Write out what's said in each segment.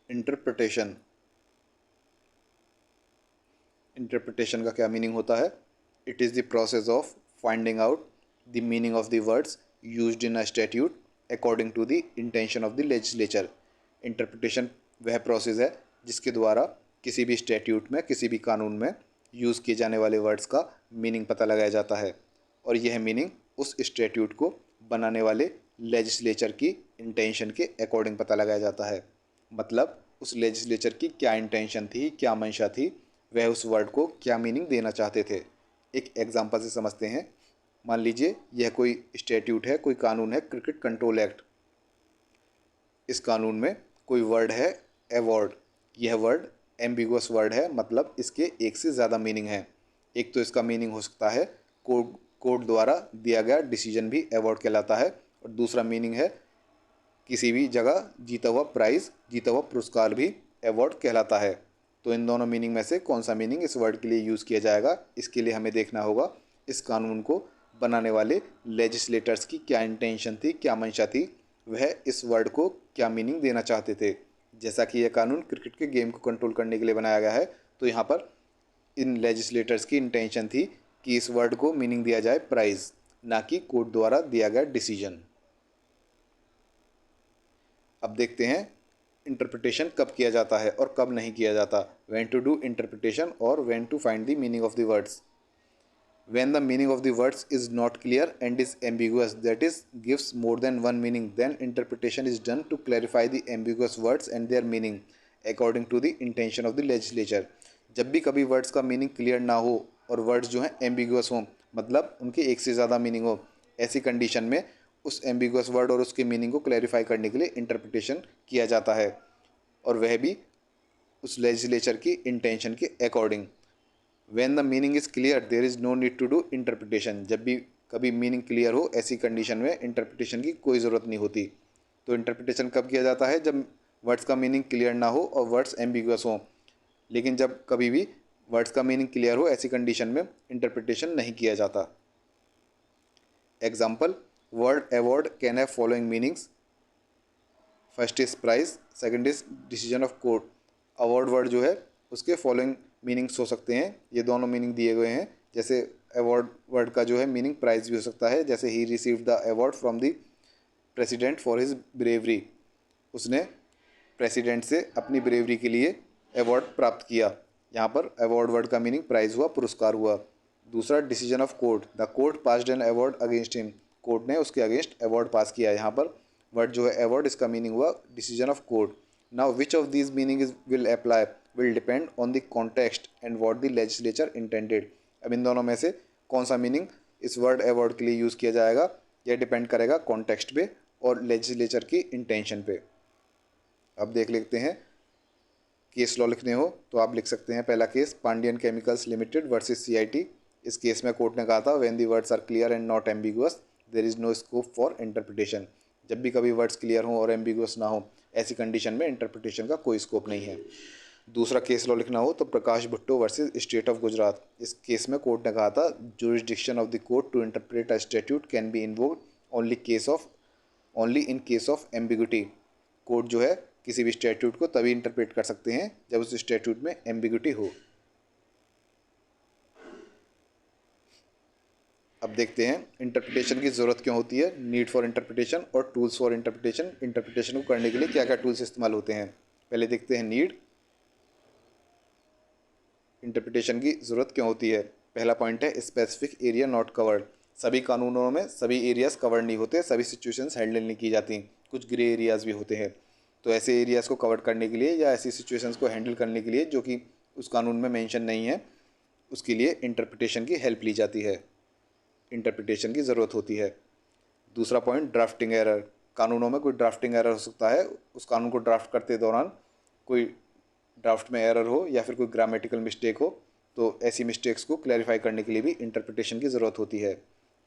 Interpretation. Interpretation का क्या meaning होता है? It is the process of finding out the meaning of the words used in a statute according to the intention of the legislature. Interpretation वह process है जिसके द्वारा किसी भी स्टैट्यूट में, किसी भी कानून में यूज़ किए जाने वाले वर्ड्स का मीनिंग पता लगाया जाता है, और यह मीनिंग उस स्टैट्यूट को बनाने वाले लेजिस्लेचर की इंटेंशन के अकॉर्डिंग पता लगाया जाता है। मतलब उस लेजिस्लेचर की क्या इंटेंशन थी, क्या मंशा थी, वह उस वर्ड को क्या मीनिंग देना चाहते थे। एक एग्जांपल से समझते हैं। मान लीजिए यह कोई स्टैट्यूट है, कोई कानून है, क्रिकेट कंट्रोल एक्ट। इस कानून में कोई वर्ड है अवॉर्ड। यह वर्ड एम्बिगुअस वर्ड है, मतलब इसके एक से ज़्यादा मीनिंग है। एक तो इसका मीनिंग हो सकता है कोर्ट द्वारा दिया गया डिसीजन भी अवॉर्ड कहलाता है, और दूसरा मीनिंग है किसी भी जगह जीता हुआ प्राइज़, जीता हुआ पुरस्कार भी अवॉर्ड कहलाता है। तो इन दोनों मीनिंग में से कौन सा मीनिंग इस वर्ड के लिए यूज़ किया जाएगा, इसके लिए हमें देखना होगा इस कानून को बनाने वाले लेजिस्लेटर्स की क्या इंटेंशन थी, क्या मंशा थी, वह इस वर्ड को क्या मीनिंग देना चाहते थे। जैसा कि यह कानून क्रिकेट के गेम को कंट्रोल करने के लिए बनाया गया है, तो यहाँ पर इन लेजिस्लेटर्स की इंटेंशन थी कि इस वर्ड को मीनिंग दिया जाए प्राइज़, ना कि कोर्ट द्वारा दिया गया डिसीजन। अब देखते हैं इंटरप्रिटेशन कब किया जाता है और कब नहीं किया जाता। व्हेन टू डू इंटरप्रिटेशन और when to find the meaning of the words. When the meaning of the words is not clear and is ambiguous, that is, gives more than one meaning, then interpretation is done to clarify the ambiguous words and their meaning according to the intention of the legislature. जब भी कभी words का meaning clear ना हो और words जो हैं ambiguous हों, मतलब उनके एक से ज़्यादा मीनिंग हो, ऐसी कंडीशन में उस एम्बिगुअस वर्ड और उसके मीनिंग को क्लैरिफाई करने के लिए इंटरप्रिटेशन किया जाता है, और वह भी उस लेजिस्लेचर की इंटेंशन के according. When the meaning is clear, there is no need to do interpretation. जब भी कभी मीनिंग क्लियर हो, ऐसी कंडीशन में इंटरप्रिटेशन की कोई ज़रूरत नहीं होती। तो इंटरप्रिटेशन कब किया जाता है? जब वर्ड्स का मीनिंग क्लियर ना हो और वर्ड्स एम्बिगुअस हों। लेकिन जब कभी भी वर्ड्स का मीनिंग क्लियर हो, ऐसी कंडीशन में इंटरप्रिटेशन नहीं किया जाता। Example, word award can have following meanings. First is prize, second is decision of court. Award word जो है उसके फॉलोइंग मीनिंग्स हो सकते हैं, ये दोनों मीनिंग दिए हुए हैं। जैसे अवार्ड वर्ड का जो है मीनिंग प्राइज भी हो सकता है, जैसे he received the award from the president for his bravery. उसने प्रेसिडेंट से अपनी ब्रेवरी के लिए अवार्ड प्राप्त किया। यहाँ पर अवार्ड वर्ड का मीनिंग प्राइज हुआ, पुरस्कार हुआ। दूसरा decision of court, the court passed an award against him. Court ने उसके अगेंस्ट अवार्ड पास किया। यहाँ पर वर्ड जो है अवार्ड, इसका मीनिंग हुआ decision of court. Now which of these meaning is will apply will depend on the context and what the legislature intended. अब इन दोनों में से कौन सा मीनिंग इस वर्ड अवार्ड के लिए यूज़ किया जाएगा, यह डिपेंड करेगा कॉन्टेक्स्ट पे और लेजिस्लेचर की इंटेंशन पे। अब देख लेते हैं। केस लॉ लिखने हो तो आप लिख सकते हैं। पहला case, Pandian chemicals limited versus CIT. इस केस में कोर्ट ने कहा था when the words are clear and not ambiguous there is no scope for interpretation. जब भी कभी वर्ड्स क्लियर हों और एम्बिगुअस ना हो, ऐसी कंडीशन में इंटरप्रिटेशन का कोई स्कोप नहीं है। दूसरा केस लॉ लिखना हो तो Prakash Bhutto versus state of Gujarat. इस केस में कोर्ट ने कहा था jurisdiction of the court to interpret a statute can be invoked only in case of ambiguity. Court जो है किसी भी स्टैट्यूट को तभी इंटरप्रेट कर सकते हैं जब उस स्टैट्यूट में एम्बिग्यूटी हो। अब देखते हैं इंटरप्रिटेशन की ज़रूरत क्यों होती है, नीड फॉर इंटरप्रिटेशन और टूल्स फॉर इंटरप्रिटेशन। इंटरप्रिटेशन को करने के लिए क्या क्या टूल्स इस्तेमाल होते हैं। पहले देखते हैं नीड। इंटरप्रिटेशन की ज़रूरत क्यों होती है। पहला पॉइंट है स्पेसिफिक एरिया नॉट कवर्ड। सभी कानूनों में सभी एरियाज़ कवर नहीं होते, सभी सिचुएशंस हैंडल नहीं की जाती, कुछ ग्रे एरियाज़ भी होते हैं। तो ऐसे एरियाज़ को कवर करने के लिए या ऐसी सिचुएशंस को हैंडल करने के लिए जो कि उस कानून में मेंशन नहीं है, उसके लिए इंटरप्रिटेशन की हेल्प ली जाती है, इंटरप्रिटेशन की ज़रूरत होती है। दूसरा पॉइंट, ड्राफ्टिंग एरर। कानूनों में कोई ड्राफ्टिंग एरर हो सकता है, उस कानून को ड्राफ्ट करते दौरान कोई ड्राफ्ट में एरर हो या फिर कोई ग्रामेटिकल मिस्टेक हो, तो ऐसी मिस्टेक्स को क्लैरिफाई करने के लिए भी इंटरप्रिटेशन की ज़रूरत होती है।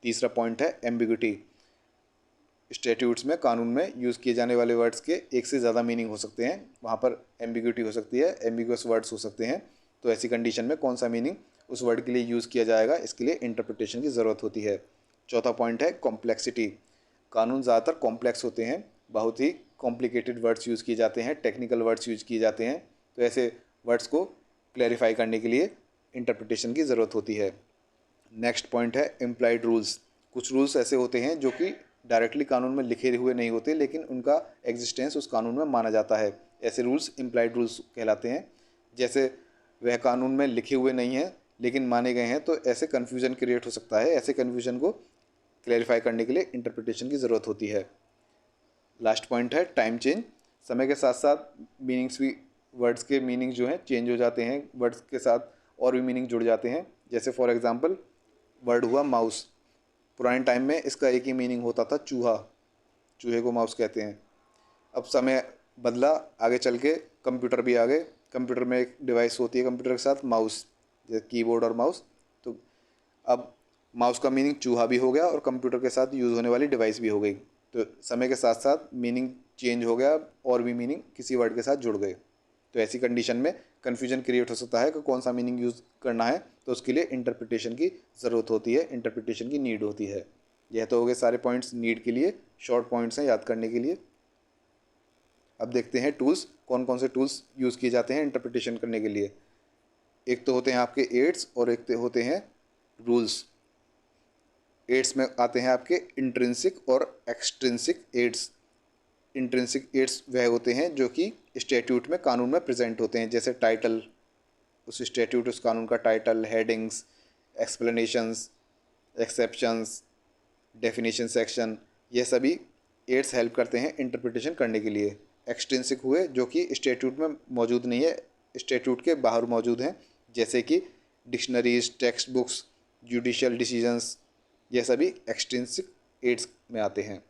तीसरा पॉइंट है एम्बिग्यूटी। स्टैट्यूट्स में, कानून में यूज़ किए जाने वाले वर्ड्स के एक से ज़्यादा मीनिंग हो सकते हैं, वहाँ पर एम्बिग्यूटी हो सकती है, एम्बिगुअस वर्ड्स हो सकते हैं। तो ऐसी कंडीशन में कौन सा मीनिंग उस वर्ड के लिए यूज़ किया जाएगा, इसके लिए इंटरप्रिटेशन की ज़रूरत होती है। चौथा पॉइंट है कॉम्प्लेक्सिटी। कानून ज़्यादातर कॉम्प्लेक्स होते हैं, बहुत ही कॉम्प्लिकेटेड वर्ड्स यूज़ किए जाते हैं, टेक्निकल वर्ड्स यूज़ किए जाते हैं, तो ऐसे वर्ड्स को क्लैरिफाई करने के लिए इंटरप्रिटेशन की ज़रूरत होती है। नेक्स्ट पॉइंट है इम्प्लाइड रूल्स। कुछ रूल्स ऐसे होते हैं जो कि डायरेक्टली कानून में लिखे हुए नहीं होते, लेकिन उनका एग्जिस्टेंस उस कानून में माना जाता है। ऐसे रूल्स इम्प्लाइड रूल्स कहलाते हैं। जैसे वह कानून में लिखे हुए नहीं हैं लेकिन माने गए हैं, तो ऐसे कन्फ्यूजन क्रिएट हो सकता है। ऐसे कन्फ्यूजन को क्लैरिफाई करने के लिए इंटरप्रिटेशन की ज़रूरत होती है। लास्ट पॉइंट है टाइम चेंज। समय के साथ साथ मीनिंग्स भी, वर्ड्स के मीनिंग जो हैं चेंज हो जाते हैं, वर्ड्स के साथ और भी मीनिंग जुड़ जाते हैं। जैसे फॉर एग्जांपल वर्ड हुआ माउस। पुराने टाइम में इसका एक ही मीनिंग होता था, चूहा, चूहे को माउस कहते हैं। अब समय बदला, आगे चल के कंप्यूटर भी आ गए। कंप्यूटर में एक डिवाइस होती है कंप्यूटर के साथ, माउस, जैसे कीबोर्ड और माउस। तो अब माउस का मीनिंग चूहा भी हो गया और कंप्यूटर के साथ यूज़ होने वाली डिवाइस भी हो गई। तो समय के साथ साथ मीनिंग चेंज हो गया और भी मीनिंग किसी वर्ड के साथ जुड़ गए। तो ऐसी कंडीशन में कन्फ्यूजन क्रिएट हो सकता है कि कौन सा मीनिंग यूज़ करना है, तो उसके लिए इंटरप्रिटेशन की ज़रूरत होती है, इंटरप्रिटेशन की नीड होती है। यह तो हो गए सारे पॉइंट्स नीड के लिए, शॉर्ट पॉइंट्स हैं याद करने के लिए। अब देखते हैं टूल्स, कौन कौन से टूल्स यूज़ किए जाते हैं इंटरप्रिटेशन करने के लिए। एक तो होते हैं आपके एड्स और एक तो होते हैं रूल्स। एड्स में आते हैं आपके इंट्रिंसिक और एक्सट्रिंसिक एड्स। इंट्रिंसिक एड्स वह होते हैं जो कि स्टैट्यूट में, कानून में प्रेजेंट होते हैं, जैसे टाइटल, उस स्टैट्यूट उस कानून का title, headings, explanations, exceptions, definition section, ये सभी एड्स हेल्प करते हैं इंटरप्रिटेशन करने के लिए। एक्सट्रिंसिक हुए जो कि स्टैट्यूट में मौजूद नहीं है, स्टैट्यूट के बाहर मौजूद हैं, जैसे कि dictionaries, text books, judicial decisions, ये सभी एक्सट्रिंसिक एड्स में आते हैं।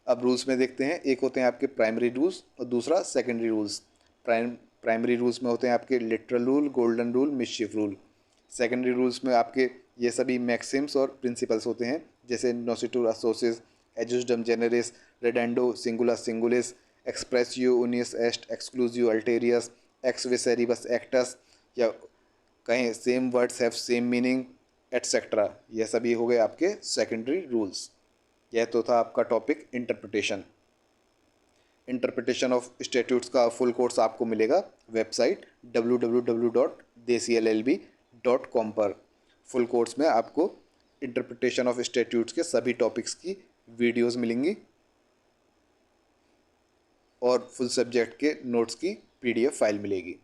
अब रूल्स में देखते हैं, एक होते हैं आपके प्राइमरी रूल्स और दूसरा सेकेंडरी रूल्स। प्राइमरी रूल्स में होते हैं आपके literal rule, golden rule, मिसचिफ rule. Secondary rules में आपके ये सभी मैक्सिम्स और प्रिंसिपल्स होते हैं, जैसे नोसिटुर असोसिस, एजुस्डम Gennaris, रेडेंडो singular सिंगुलिस, एक्सप्रेसियो उनियस एस्ट exclusive अल्टेरियस, x विसेरिबस acts, या कहें same words have same meaning, etcetera. यह सभी हो गए आपके सेकेंडरी रूल्स। यह तो था आपका topic interpretation. Interpretation of statutes का फुल कोर्स आपको मिलेगा वेबसाइट www.dcllb.com पर। फुल कोर्स में आपको इंटरप्रिटेशन ऑफ स्टैट्यूट्स के सभी टॉपिक्स की वीडियोस मिलेंगी और फुल सब्जेक्ट के नोट्स की PDF फाइल मिलेगी।